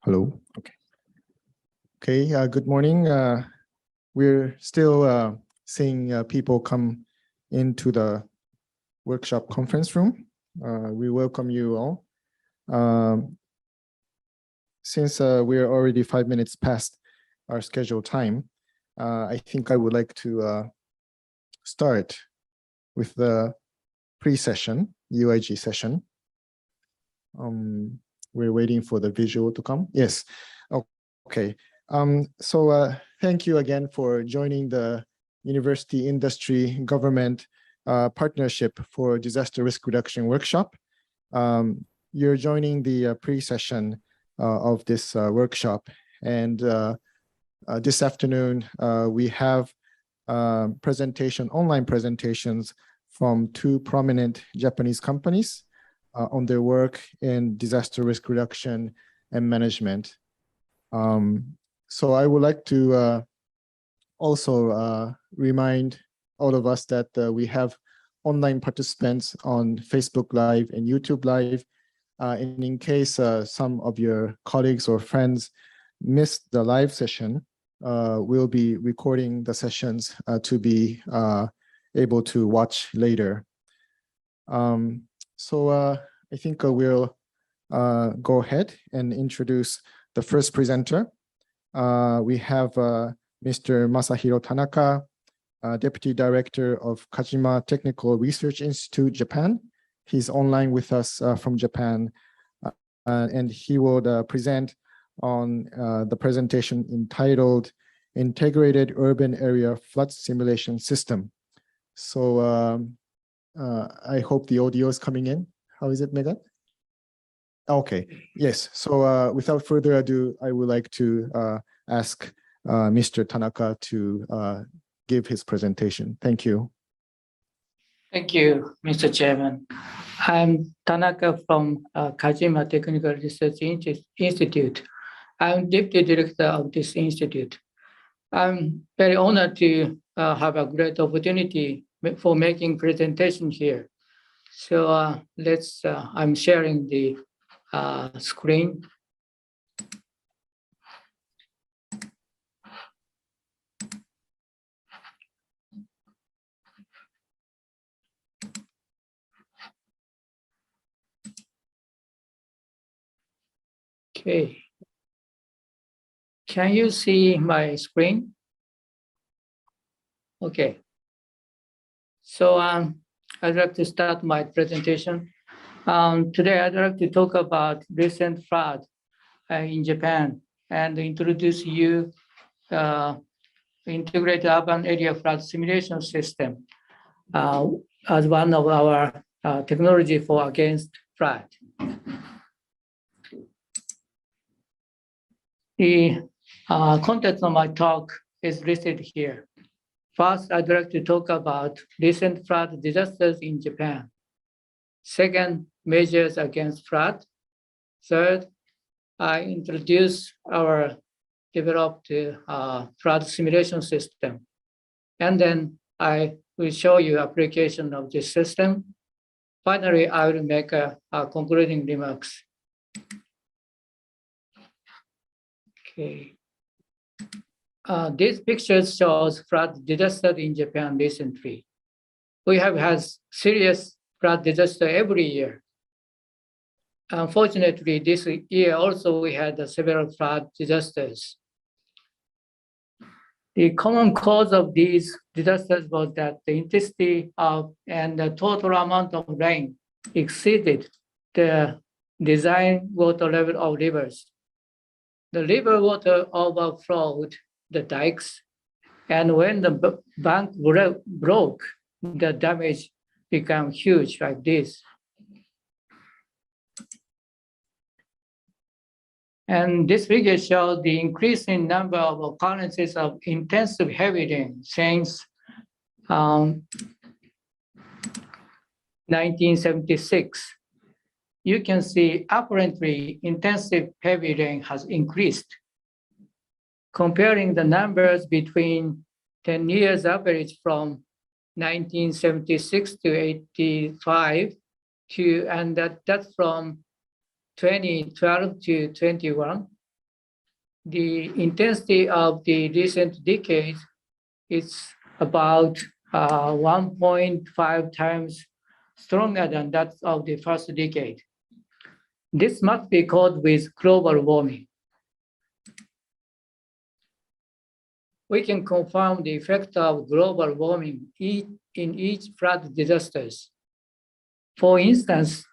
Hello. Okay. Okay. Good morning. We're still seeing people come into the workshop conference room. We welcome you all. Since we're already 5 minutes past our scheduled time, I think I would like to start with the pre-session, UIG session. We're waiting for the visual to come. Yes. Okay. So thank you again for joining the University Industry Government Partnership for Disaster Risk Reduction Workshop. You're joining the pre-session of this workshop. And this afternoon, we have online presentations from two prominent Japanese companies on their work in disaster risk reduction and management. So I would like to also remind all of us that we have online participants on Facebook Live and YouTube Live. And in case some of your colleagues or friends missed the live session, we'll be recording the sessions to be able to watch later. So I think we'll go ahead and introduce the first presenter. We have Mr. Masahiro Tanaka, Deputy Director of Kajima Technical Research Institute, Japan. He's online with us from Japan, and he will present on the presentation entitled Integrated Urban Area Flood Simulation System. So I hope the audio is coming in. How is it, Megan? Okay, yes. So without further ado, I would like to ask Mr. Tanaka to give his presentation. Thank you. Thank you, Mr. Chairman. I'm Tanaka from Kajima Technical Research Institute. I'm Deputy Director of this institute. I'm very honored to have a great opportunity for making presentation here. So I'm sharing the screen. Okay. Can you see my screen? Okay. So I'd like to start my presentation. Today, I'd like to talk about recent flood in Japan and introduce you integrated urban area flood simulation system as one of our technology for against flood. The content of my talk is listed here. First, I'd like to talk about recent flood disasters in Japan. Second, measures against flood. Third, I introduce our developed flood simulation system. And then I will show you application of this system. Finally, I will make a concluding remarks. Okay. This picture shows flood disaster in Japan recently. We have had serious flood disaster every year. Unfortunately, this year also we had several flood disasters. The common cause of these disasters was that the intensity of and the total amount of rain exceeded the design water level of rivers. The river water overflowed the dikes, and when the bank broke, the damage became huge like this. And this figure shows the increasing number of occurrences of intensive heavy rain since 1976. You can see apparently intensive heavy rain has increased. Comparing the numbers between 10 years average from 1976 to 85 and that's from 2012 to 21, the intensity of the recent decade is about 1.5 times stronger than that of the first decade. This must be caused with global warming. We can confirm the effect of global warming in each flood disasters. For instance,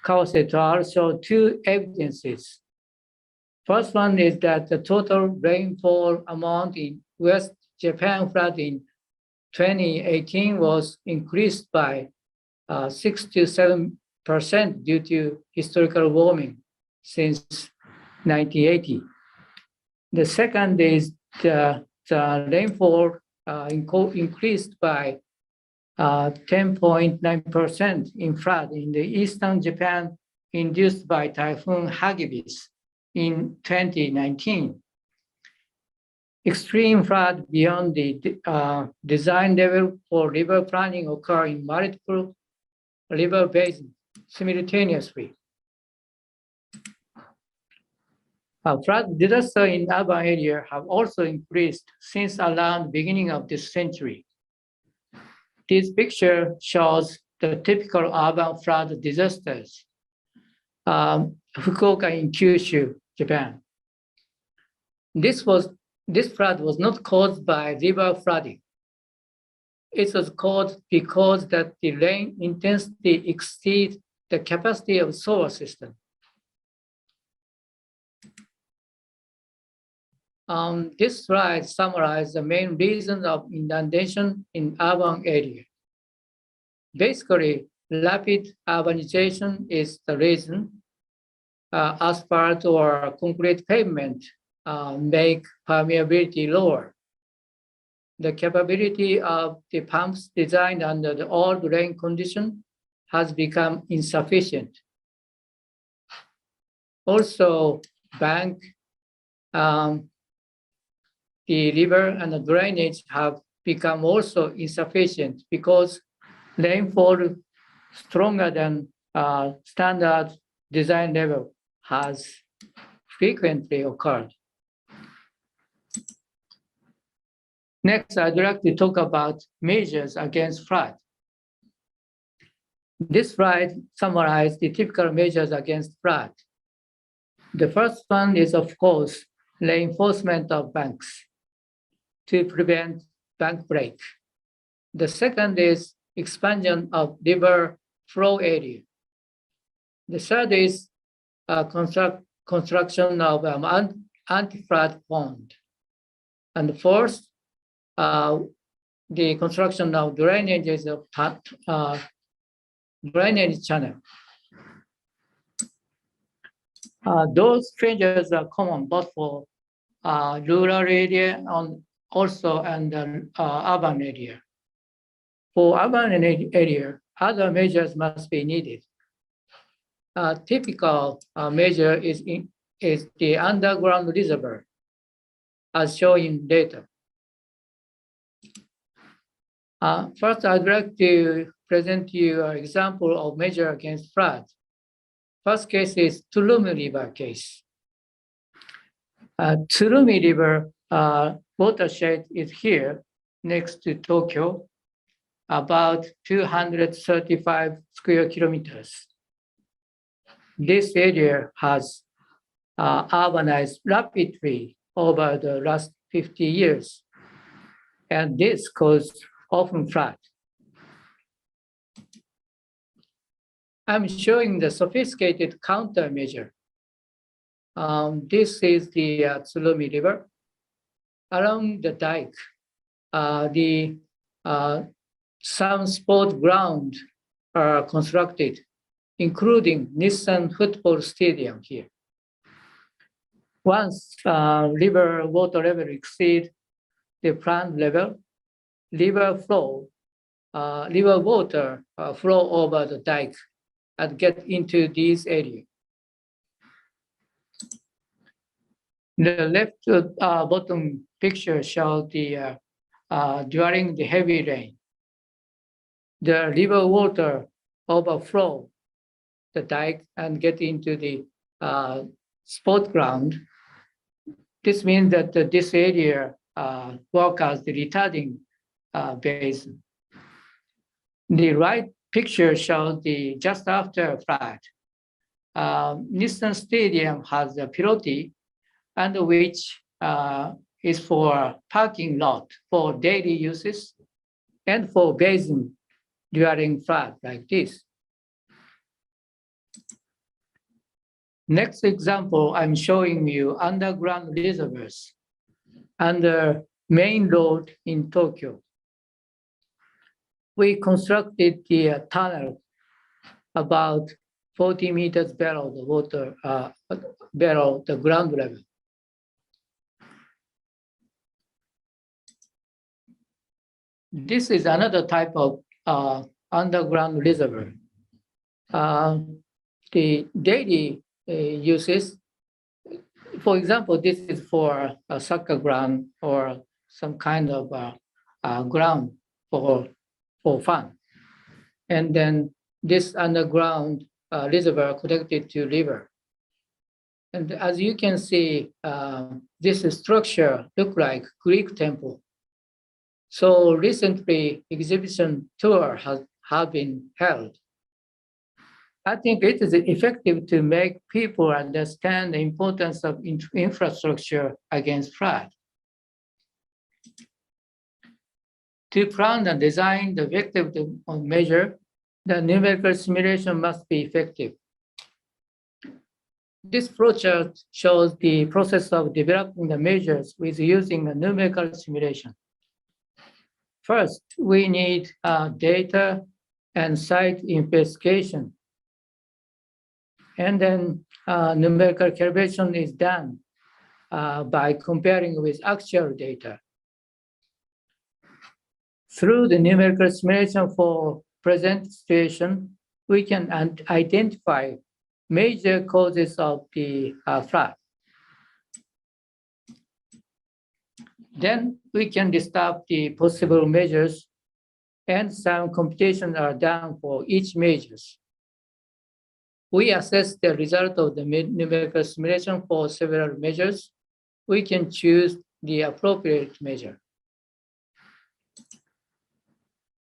Kawase et al. Show two evidences. First one is that the total rainfall amount in West Japan flood in 2018 was increased by 6 to 7% due to historical warming since 1980. The second is the rainfall increased by 10.9% in flood in the eastern Japan induced by Typhoon Hagibis in 2019. Extreme flood beyond the design level for river planning occur in multiple river basins simultaneously. Flood disasters in urban areas have also increased since around the beginning of this century. This picture shows the typical urban flood disasters. Fukuoka in Kyushu, Japan. This flood was not caused by river flooding. It was caused because that the rain intensity exceeds the capacity of solar system. This slide summarizes the main reasons of inundation in urban areas. Basically, rapid urbanization is the reason. Asphalt or concrete pavement make permeability lower. The capability of the pumps designed under the old rain condition has become insufficient. Also, bank, the river and the drainage have become also insufficient because rainfall stronger than standard design level has frequently occurred. Next, I'd like to talk about measures against flood. This slide summarizes the typical measures against flood. The first one is, of course, reinforcement of banks to prevent bank break. The second is expansion of river flow area. The third is construction of anti-flood pond. And the fourth, the construction of drainage channel. Those measures are common both for rural area and also and urban area. For urban area, other measures must be needed. A typical measure is the underground reservoir, as shown in data. First, I'd like to present you an example of measure against flood. First case is Tsurumi River case. Tsurumi River watershed is here next to Tokyo, about 235 square kilometers. This area has urbanized rapidly over the last 50 years, and this caused often flood. I'm showing the sophisticated countermeasure. This is the Tsurumi River. Along the dike, some sport ground are constructed, including Nissan football stadium here. Once river water level exceeds the planned level, river water flow over the dike and get into these areas. The left bottom picture shows the during the heavy rain, the river water overflow the dike and get into the sport ground. This means that this area works as the retarding basin. The right picture shows the just after flood. Nissan Stadium has a piloti, and which is for parking lot for daily uses and for basin during flood like this. Next example, I'm showing you underground reservoirs under main road in Tokyo. We constructed the tunnel about 40 meters below the water, below the ground level. This is another type of underground reservoir. The daily uses, for example, this is for a soccer ground or some kind of ground for fun. And then this underground reservoir connected to river. And as you can see, this structure look like Greek temple. So recently, exhibition tour have been held. I think it is effective to make people understand the importance of infrastructure against flood. To plan and design the effective measure, the numerical simulation must be effective. This flowchart shows the process of developing the measures with using a numerical simulation. First, we need data and site investigation. And then numerical calibration is done by comparing with actual data. Through the numerical simulation for present situation, we can identify major causes of the flood. Then we can list up the possible measures, and some computations are done for each measures. We assess the result of the numerical simulation for several measures. We can choose the appropriate measure.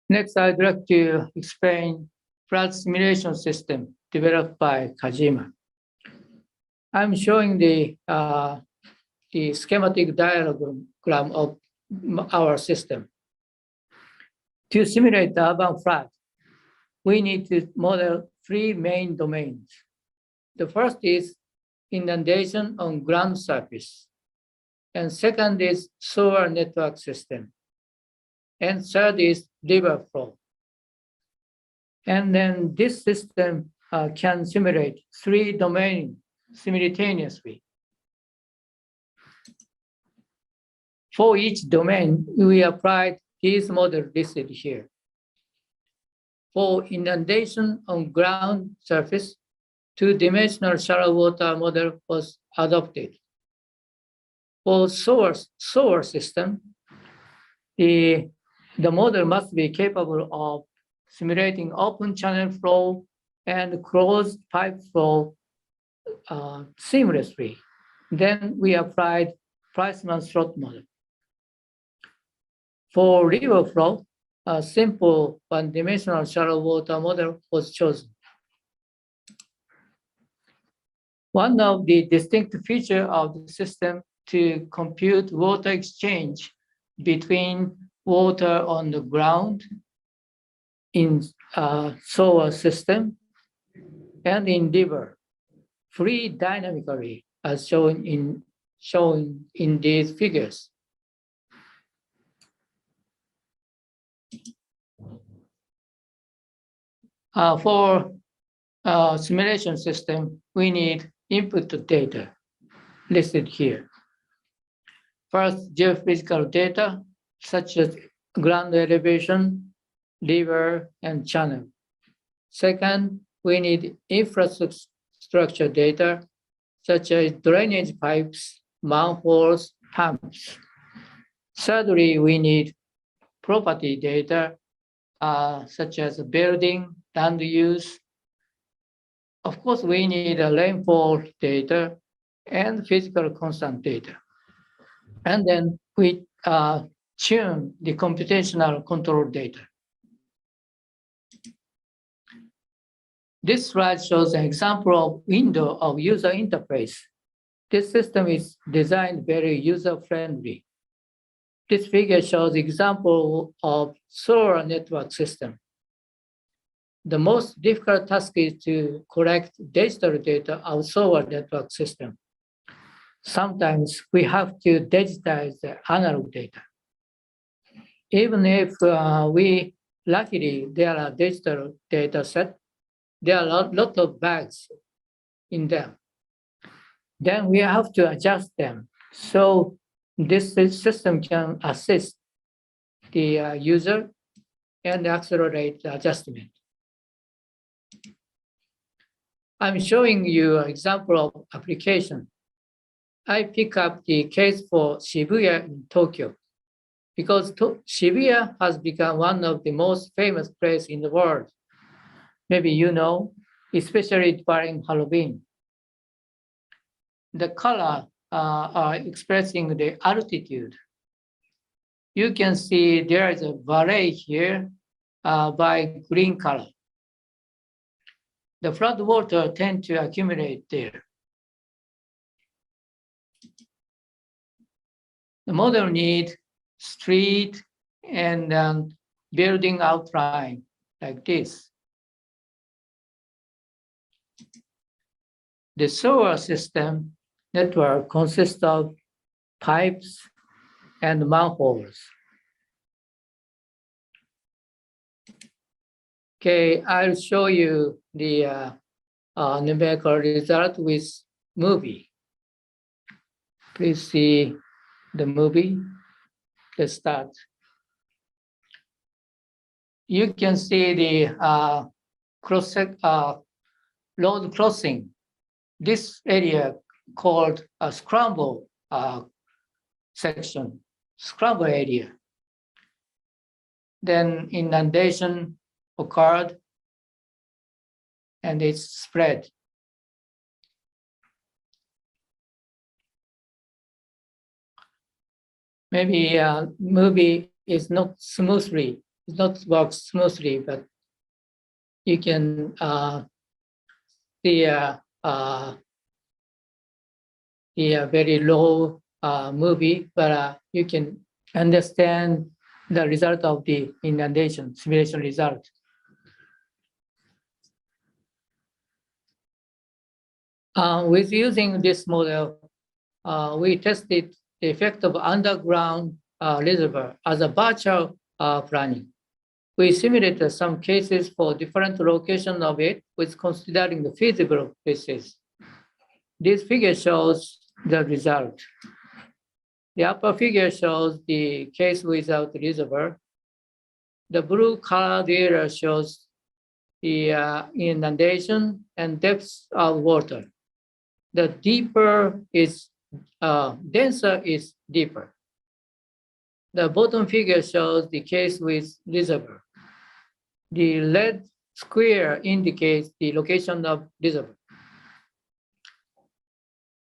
Next, I'd like to explain flood simulation system developed by Kajima. I'm showing the schematic diagram of our system. To simulate the urban flood, we need to model 3 main domains. The first is inundation on ground surface. And second is sewer network system. And third is river flow. And then this system can simulate 3 domains simultaneously. For each domain, we applied this model listed here. For inundation on ground surface, 2-dimensional shallow water model was adopted. For sewer system, the model must be capable of simulating open channel flow and closed pipe flow seamlessly. Then we applied Priceman slot model. For river flow, a simple 1-dimensional shallow water model was chosen. One of the distinct features of the system to compute water exchange between water on the ground in sewer system and in river, free dynamically as shown in these figures. For simulation system, we need input data listed here. First, geophysical data, such as ground elevation, river, and channel. Second, we need infrastructure data, such as drainage pipes, manholes, pumps. Thirdly, we need property data, such as building, land use. Of course, we need a rainfall data and physical constant data. And then we tune the computational control data. This slide shows an example of window of user interface. This system is designed very user-friendly. This figure shows example of SOAR network system. The most difficult task is to collect digital data of SOAR network system. Sometimes we have to digitize the analog data. Even if luckily there are digital data set, there are a lot of bugs in them. Then we have to adjust them. So this system can assist the user and accelerate the adjustment. I'm showing you an example of application. I pick up the case for Shibuya in Tokyo because Shibuya has become one of the most famous places in the world. Maybe you know, especially during Halloween. The color are expressing the altitude. You can see there is a valley here by green color. The flood water tend to accumulate there. The model needs street and building outline like this. The sewer system network consists of pipes and manholes. Okay, I'll show you the numerical result with movie. Please see the movie. Let's start. You can see the road crossing. This area called a scramble section, scramble area. Then inundation occurred and it's spread. Maybe movie is not smoothly, it's not works smoothly, but you can see the very low movie, but you can understand the result of the inundation simulation result. With using this model, we tested the effect of underground reservoir as a virtual planning. We simulated some cases for different locations of it with considering the feasible cases. This figure shows the result. The upper figure shows the case without reservoir. The blue colored area shows the inundation and depth of water. The deeper is denser is deeper. The bottom figure shows the case with reservoir. The red square indicates the location of reservoir.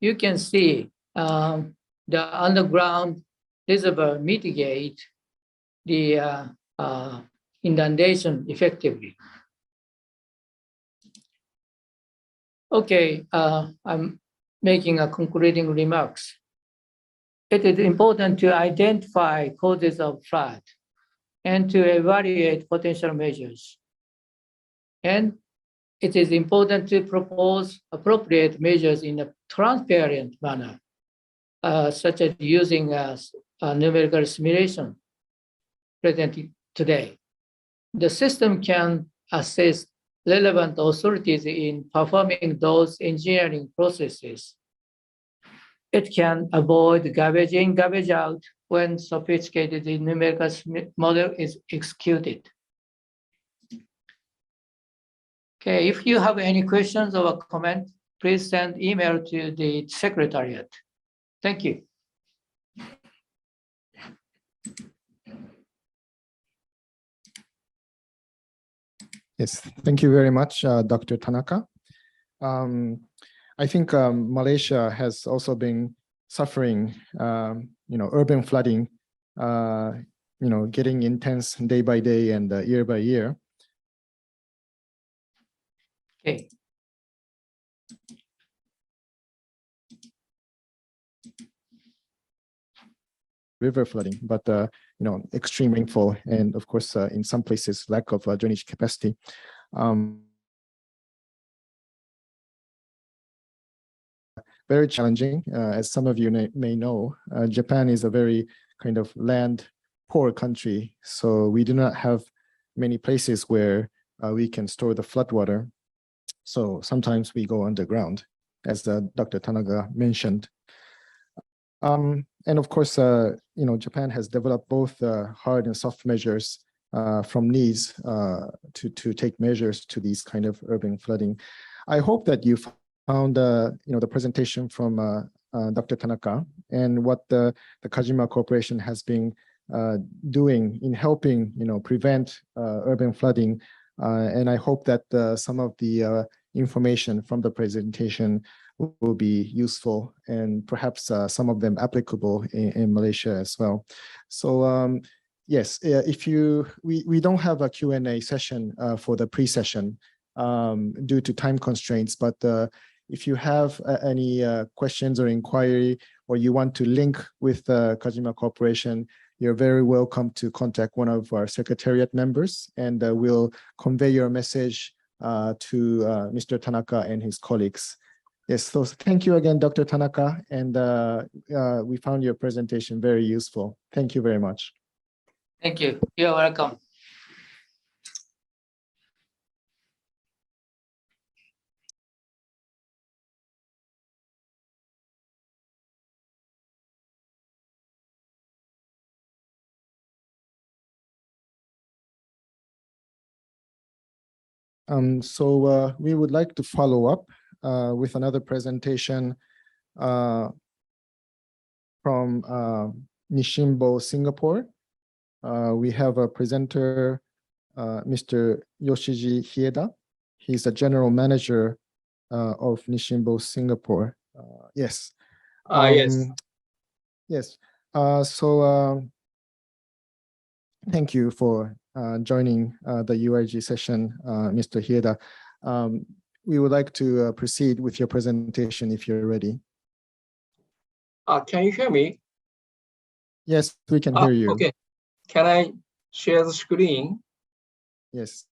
You can see the underground reservoir mitigate the inundation effectively. Okay, I'm making a concluding remarks. It is important to identify causes of flood and to evaluate potential measures. And it is important to propose appropriate measures in a transparent manner, such as using a numerical simulation presented today. The system can assist relevant authorities in performing those engineering processes. It can avoid garbage in, garbage out when sophisticated numerical model is executed. Okay, if you have any questions or comment, please send email to the secretariat. Thank you. Yes, thank you very much, Dr. Tanaka. I think Malaysia has also been suffering, urban flooding, getting intense day by day and year by year. Okay. River flooding, but extreme rainfall, and of course, in some places, lack of drainage capacity. Very challenging, as some of you may know. Japan is a very kind of land poor country, so we do not have many places where we can store the floodwater. So sometimes we go underground, as Dr. Tanaka mentioned. And of course, Japan has developed both hard and soft measures from needs to take measures to these kind of urban flooding. I hope that you found the presentation from Dr. Tanaka and what the Kajima Corporation has been doing in helping prevent urban flooding. And I hope that some of the information from the presentation will be useful, and perhaps some of them applicable in Malaysia as well. So yes, if we don't have a Q&A session for the pre-session due to time constraints, but if you have any questions or inquiry, or you want to link with Kajima Corporation, you're very welcome to contact one of our secretariat members, and we'll convey your message to Mr. Tanaka and his colleagues. Yes, so thank you again, Dr. Tanaka, and we found your presentation very useful. Thank you very much. Thank you. You're welcome. So we would like to follow up with another presentation from Nishimbo, Singapore. We have a presenter, Mr. Yoshiji Hieda. He's the general manager of Nishimbo, Singapore. Yes. Yes. Yes. Thank you for joining the UIG session, Mr. Hieda. We would like to proceed with your presentation if you're ready. Can you hear me? Yes, we can hear you. Okay. Can I share the screen? Yes.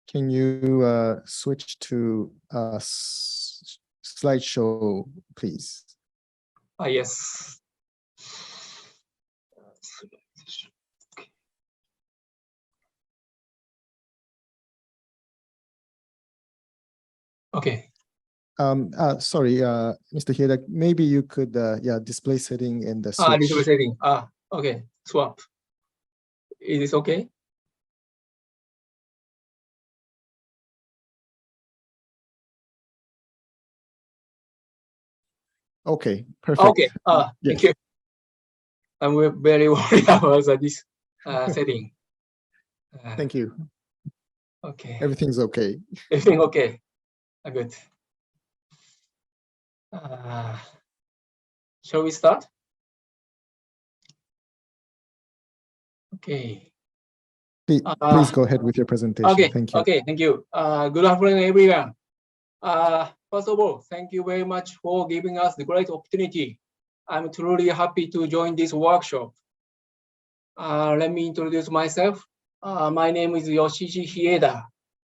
Can you switch to slideshow, please? Yes. Okay. Sorry, Mr. Hieda, maybe you could display setting and the switch. Display setting. Okay. Swap. Is this okay? Okay, perfect. Okay. Thank you. I'm very worried about this setting. Thank you. Okay. Everything's okay. Everything okay. Good. Shall we start? Okay. Please go ahead with your presentation. Okay. Thank you. Okay. Thank you. Good afternoon, everyone. First of all, thank you very much for giving us the great opportunity. I'm truly happy to join this workshop. Let me introduce myself. My name is Yoshiji Hieda.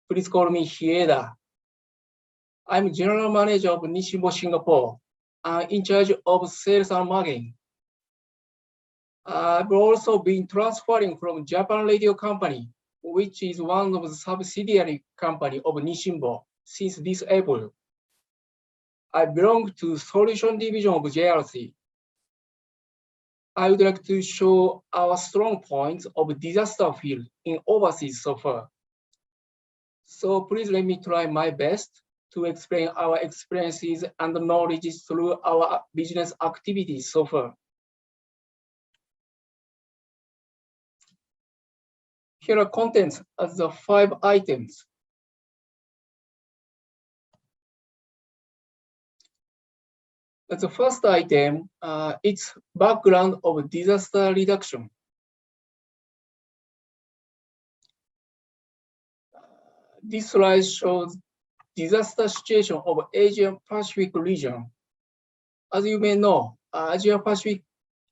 Please call me Hieda. I'm General Manager of Nishimbo, Singapore, in charge of sales and marketing. I've also been transferring from Japan Radio Company, which is one of the subsidiary company of Nishimbo, since this April. I belong to Solution Division of JRC. I would like to show our strong points of disaster field in overseas so far. So please let me try my best to explain our experiences and knowledge through our business activities so far. Here are contents as the 5 items. As the first item, it's background of disaster reduction. This slide shows disaster situation of Asia Pacific region. As you may know, Asia Pacific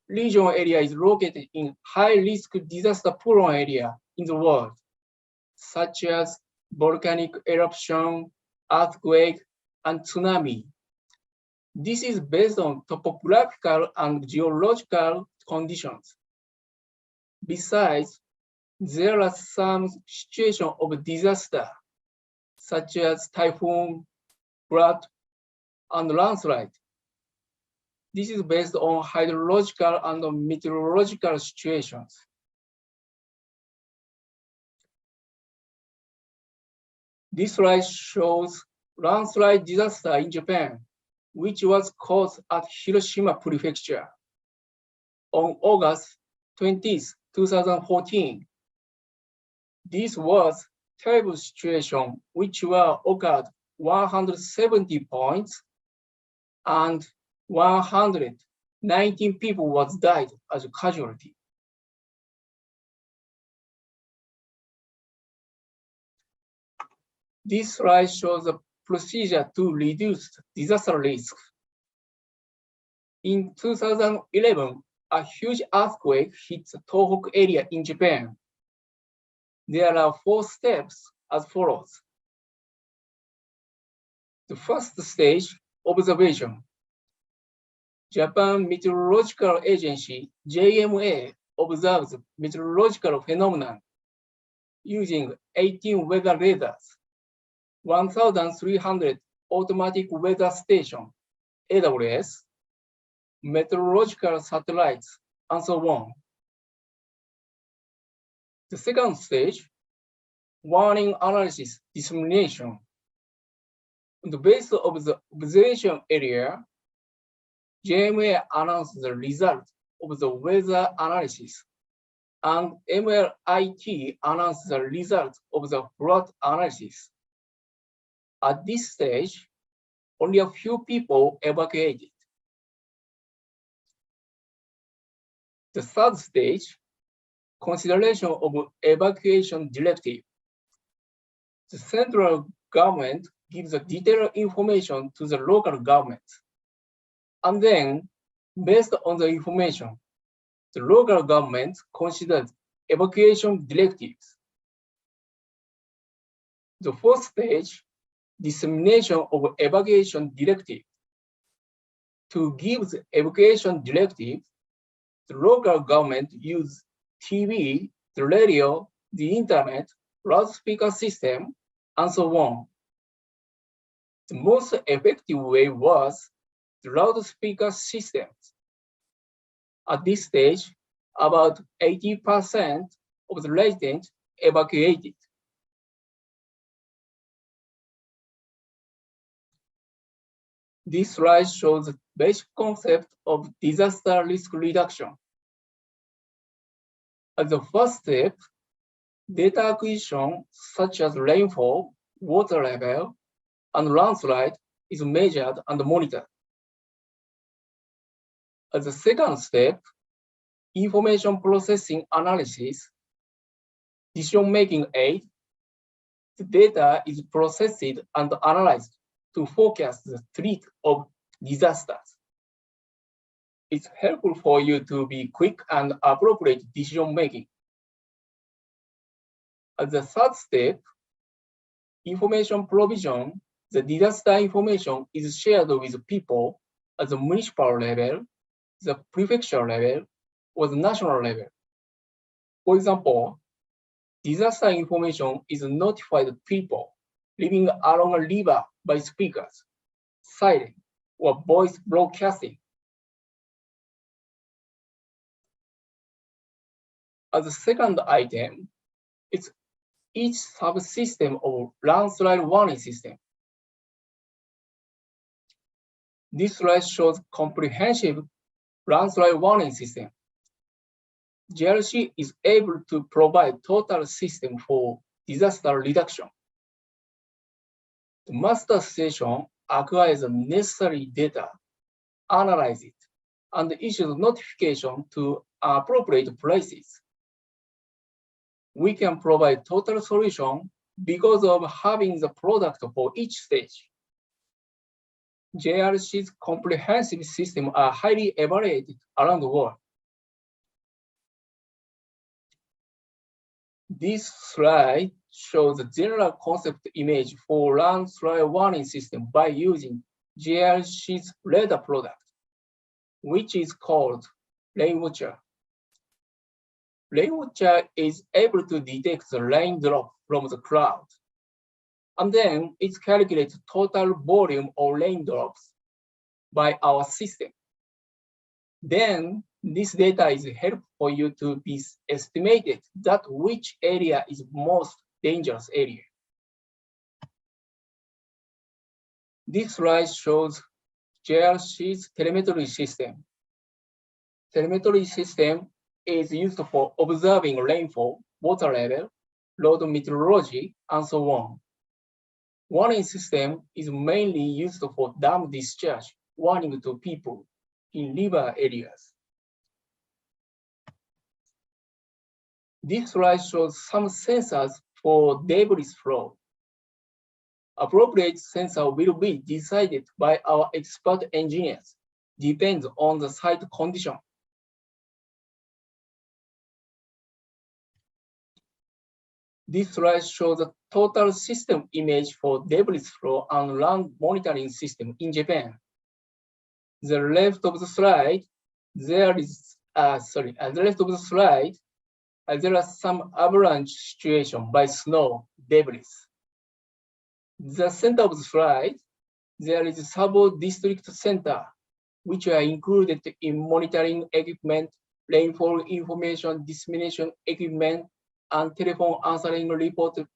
region area is located in high-risk disaster-prone area in the world, such as volcanic eruption, earthquake, and tsunami. This is based on topographical and geological conditions. Besides, there are some situations of disaster, such as typhoon, flood, and landslide. This is based on hydrological and meteorological situations. This slide shows landslide disaster in Japan, which was caused at Hiroshima Prefecture on August 20, 2014. This was a terrible situation which occurred 170 points and 119 people was died as a casualty. This slide shows the procedure to reduce disaster risk. In 2011, a huge earthquake hit the Tohoku area in Japan. There are 4 steps as follows. The first stage, observation. Japan Meteorological Agency, JMA, observes meteorological phenomena using 18 weather radars, 1,300 automatic weather station, AWS, meteorological satellites, and so on. The second stage, warning analysis dissemination. On the basis of the observation area, JMA announced the result of the weather analysis, and MLIT announced the result of the flood analysis. At this stage, only a few people evacuated. The third stage, consideration of evacuation directive. The central government gives the detailed information to the local government. And then, based on the information, the local government considers evacuation directives. The fourth stage, dissemination of evacuation directive. To give the evacuation directive, the local government uses TV, the radio, the internet, loudspeaker system, and so on. The most effective way was the loudspeaker systems. At this stage, about 80% of the residents evacuated. This slide shows the basic concept of disaster risk reduction. As the first step, data acquisition such as rainfall, water level, and landslide is measured and monitored. As the second step, information processing analysis, decision-making aid, the data is processed and analyzed to forecast the threat of disasters. It's helpful for you to be quick and appropriate decision-making. As the third step, information provision, the disaster information is shared with people at the municipal level, the prefecture level, or the national level. For example, disaster information is notified to people living along a river by speakers, siren, or voice broadcasting. As a second item, it's each subsystem of landslide warning system. This slide shows comprehensive landslide warning system. GRC is able to provide total system for disaster reduction. The master station acquires the necessary data, analyzes it, and issues notification to appropriate places. We can provide total solution because of having the product for each stage. JRC's comprehensive systems are highly evaluated around the world. This slide shows the general concept image for landslide warning system by using JRC's radar product, which is called Rainwatcher. Rainwatcher is able to detect the raindrop from the cloud, and then it calculates total volume of raindrops by our system. Then this data is helpful for you to be estimated that which area is most dangerous area. This slide shows JRC's telemetry system. Telemetry system is used for observing rainfall, water level, road meteorology, and so on. Warning system is mainly used for dam discharge, warning to people in river areas. This slide shows some sensors for debris flow. Appropriate sensor will be decided by our expert engineers, depends on the site condition. This slide shows the total system image for debris flow and land monitoring system in Japan. The left of the slide, there are some avalanche situation by snow debris. The center of the slide, there is a sub-district center, which are included in monitoring equipment, rainfall information dissemination equipment, and telephone answering reporting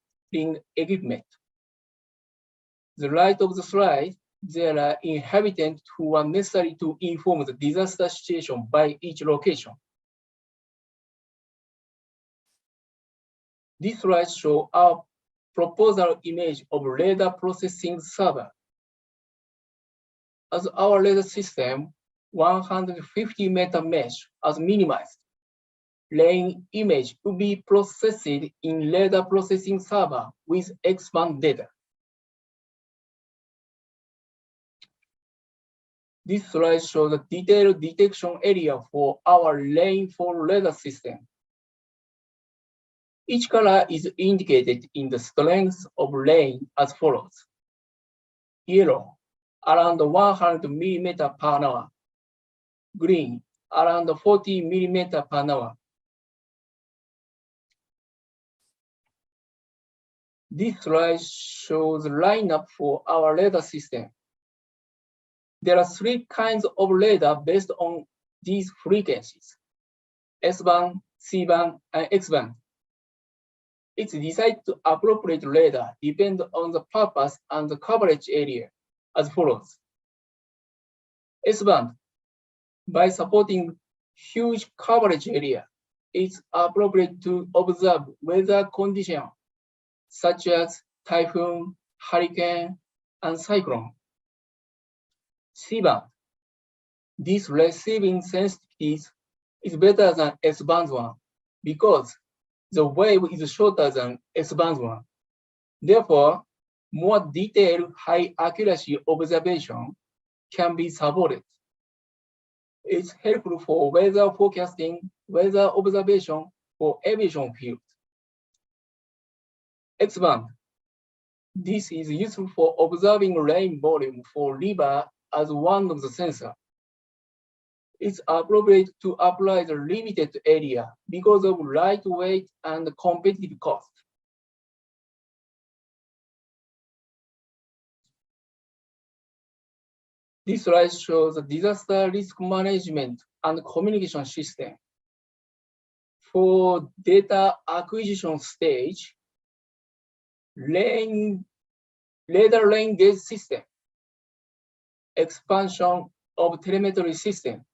equipment. The right of the slide, there are inhabitants who are necessary to inform the disaster situation by each location. This slide shows our proposal image of radar processing server. As our radar system, 150-meter mesh as minimized. Rain image will be processed in radar processing server with X-band data. This slide shows the detailed detection area for our rainfall radar system. Each color is indicated in the strength of rain as follows. Yellow, around 100 millimeter per hour. Green, around 40 millimeter per hour. This slide shows the lineup for our radar system. There are three kinds of radar based on these frequencies: S-band, C-band, and X-band. It's decided to appropriate radar depend on the purpose and the coverage area as follows. S-band, by supporting huge coverage area, it's appropriate to observe weather conditions such as typhoon, hurricane, and cyclone. C-band, this receiving sensitivity is better than S-band one because the wave is shorter than S-band one. Therefore, more detailed, high accuracy observation can be supported. It's helpful for weather forecasting, weather observation for aviation field. X-band, this is useful for observing rain volume for river as one of the sensors. It's appropriate to apply the limited area because of lightweight and competitive cost. This slide shows the disaster risk management and communication system. For data acquisition stage, radar rain gauge system, expansion of telemetry system,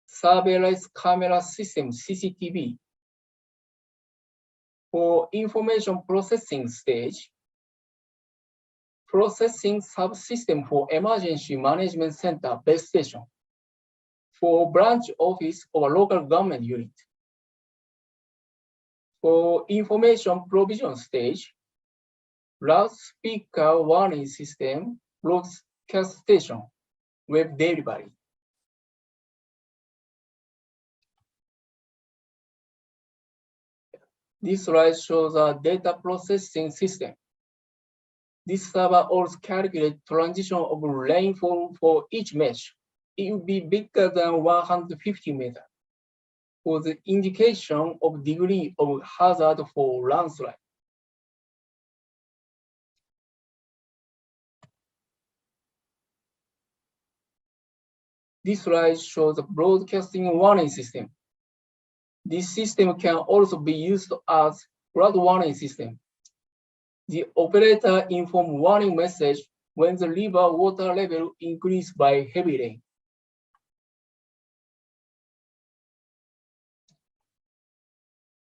surveillance camera system, CCTV. For information processing stage, processing subsystem for emergency management center base station. For branch office or local government unit. For information provision stage, loudspeaker warning system, broadcast station, web delivery. This slide shows a data processing system. This server also calculates transition of rainfall for each mesh. It will be bigger than 150 meters for the indication of degree of hazard for landslide. This slide shows a broadcasting warning system. This system can also be used as flood warning system. The operator informs warning message when the river water level increases by heavy rain.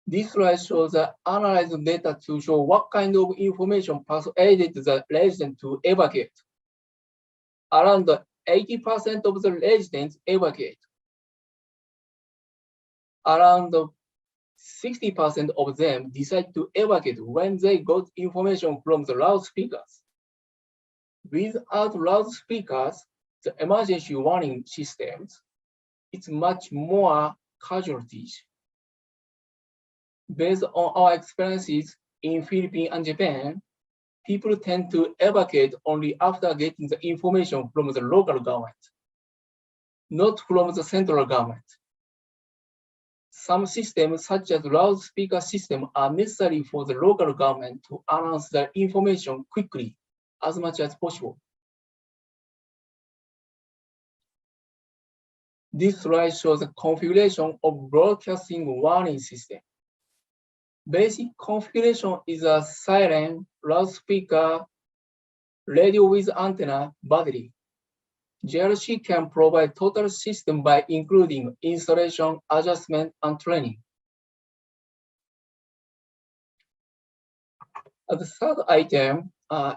This slide shows the analyzed data to show what kind of information persuaded the resident to evacuate. Around 80% of the residents evacuate. Around 60% of them decide to evacuate when they got information from the loudspeakers. Without loudspeakers, the emergency warning systems, it's much more casualties. Based on our experiences in Philippines and Japan, people tend to evacuate only after getting the information from the local government, not from the central government. Some systems, such as loudspeaker system, are necessary for the local government to announce the information quickly, as much as possible. This slide shows the configuration of broadcasting warning system. Basic configuration is a siren, loudspeaker, radio with antenna, battery. JRC can provide total system by including installation, adjustment, and training. The third item,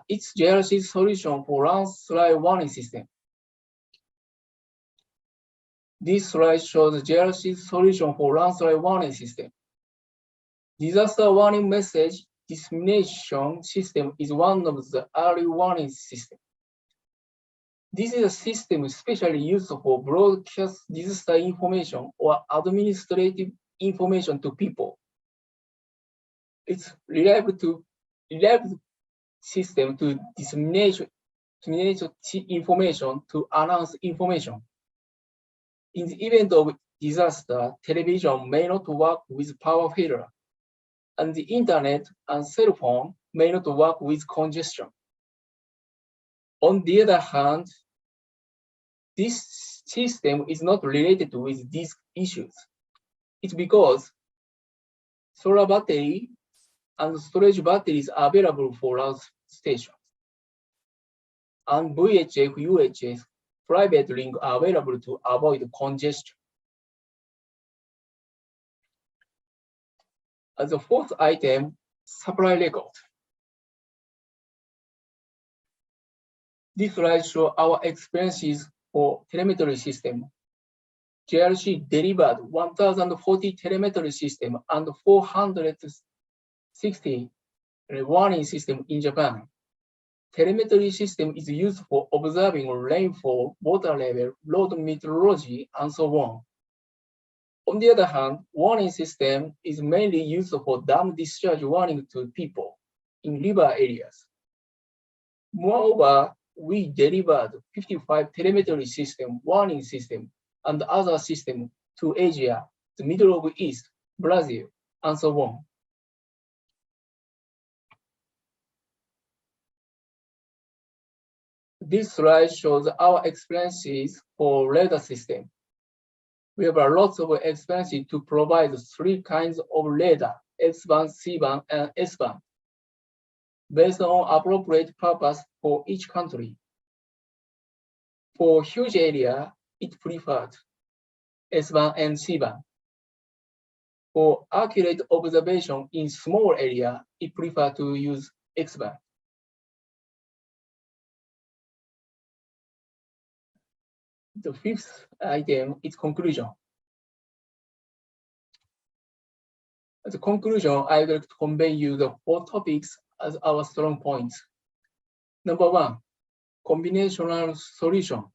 it's JRC's solution for landslide warning system. This slide shows JRC's solution for landslide warning system. Disaster warning message dissemination system is one of the early warning systems. This is a system especially used for broadcast disaster information or administrative information to people. It's reliable system to disseminate information to announce information. In the event of disaster, television may not work with power failure, and the internet and cell phone may not work with congestion. On the other hand, this system is not related with these issues. It's because solar battery and storage batteries are available for large stations. And VHF, UHF, private link are available to avoid congestion. As a fourth item, supply record. This slide shows our experiences for telemetry system. JRC delivered 1,040 telemetry system and 460 warning system in Japan. Telemetry system is used for observing rainfall, water level, road meteorology, and so on. On the other hand, warning system is mainly used for dam discharge warning to people in river areas. Moreover, we delivered 55 telemetry system, warning system, and other systems to Asia, the Middle of East, Brazil, and so on. This slide shows our experiences for radar system. We have a lot of experiences to provide three kinds of radar, S-band, C-band, and S-band, based on appropriate purpose for each country. For huge area, it preferred S-band and C-band. For accurate observation in small area, it prefers to use X-band. The fifth item is conclusion. As a conclusion, I would like to convey you the 4 topics as our strong points. Number 1, combinational solution.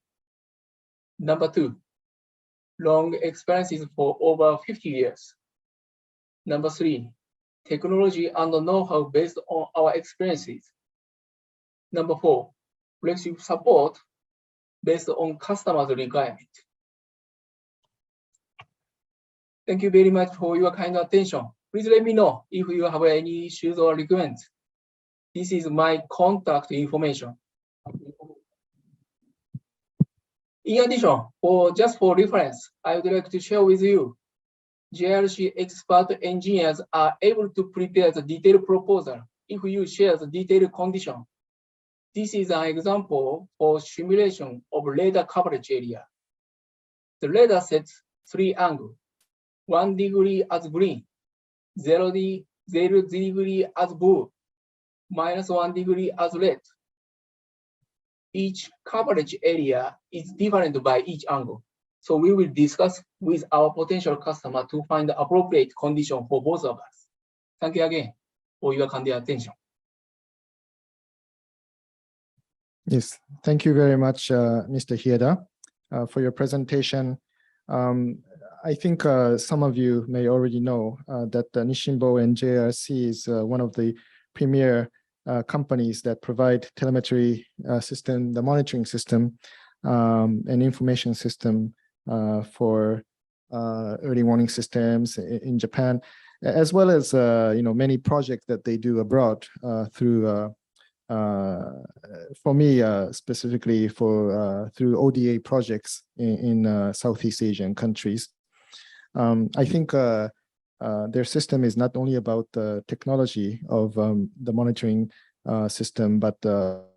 Number 2, long experiences for over 50 years. Number 3, technology and know-how based on our experiences. Number 4, flexible support based on customers' requirement. Thank you very much for your kind attention. Please let me know if you have any issues or requirements. This is my contact information. In addition, just for reference, I would like to share with you, JRC expert engineers are able to prepare the detailed proposal if you share the detailed condition. This is an example for simulation of radar coverage area. The radar sets 3 angles, 1 degree as green, 0 degree as blue, -1 degree as red. Each coverage area is different by each angle. So we will discuss with our potential customer to find the appropriate condition for both of us. Thank you again for your kind attention. Yes, thank you very much, Mr. Hieda, for your presentation. I think some of you may already know that Nisshinbo and JRC is one of the premier companies that provide telemetry system, the monitoring system, and information system for early warning systems in Japan, as well as many projects that they do abroad through. For me, specifically through ODA projects in Southeast Asian countries. I think their system is not only about the technology of the monitoring system, but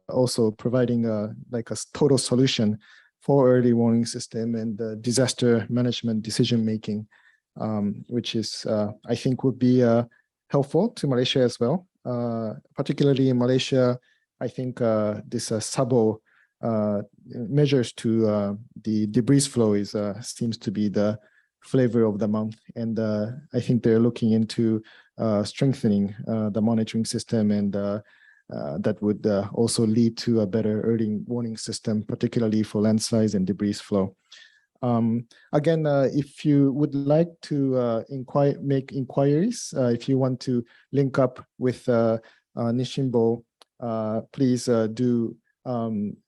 also providing like a total solution for early warning system and disaster management decision making, which is I think would be helpful to Malaysia as well. Particularly in Malaysia, I think this SABO measures to the debris flow is seems to be the flavor of the month, and I think they're looking into strengthening the monitoring system, and that would also lead to a better early warning system, particularly for landslides and debris flow. Again, if you would like to make inquiries, if you want to link up with Nisshinbo, please do.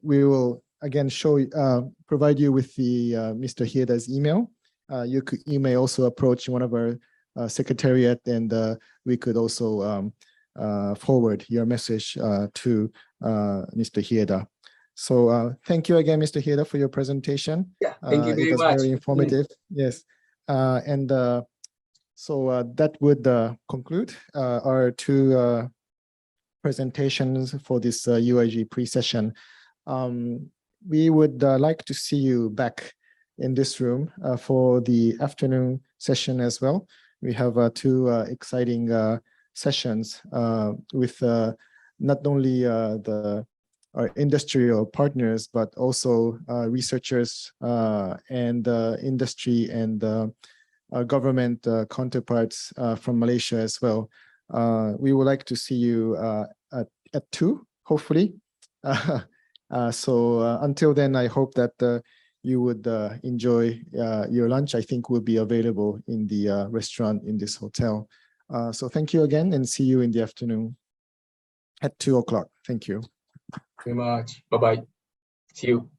We will again provide you with the Mr. Hieda's email. You may also approach one of our secretariat, and we could also forward your message to Mr. Hieda. So thank you again, Mr. Hieda, for your presentation. Yeah, thank you very much. It was very informative. Yes. So that would conclude our 2 presentations for this UIG pre-session. We would like to see you back in this room for the afternoon session as well. We have 2 exciting sessions with not only our industrial partners, but also researchers and industry and government counterparts from Malaysia as well. We would like to see you at 2, hopefully. So until then, I hope that you would enjoy your lunch. I think will be available in the restaurant in this hotel. So thank you again, and see you in the afternoon at 2 o'clock. Thank you. Very much. Bye-bye. See you.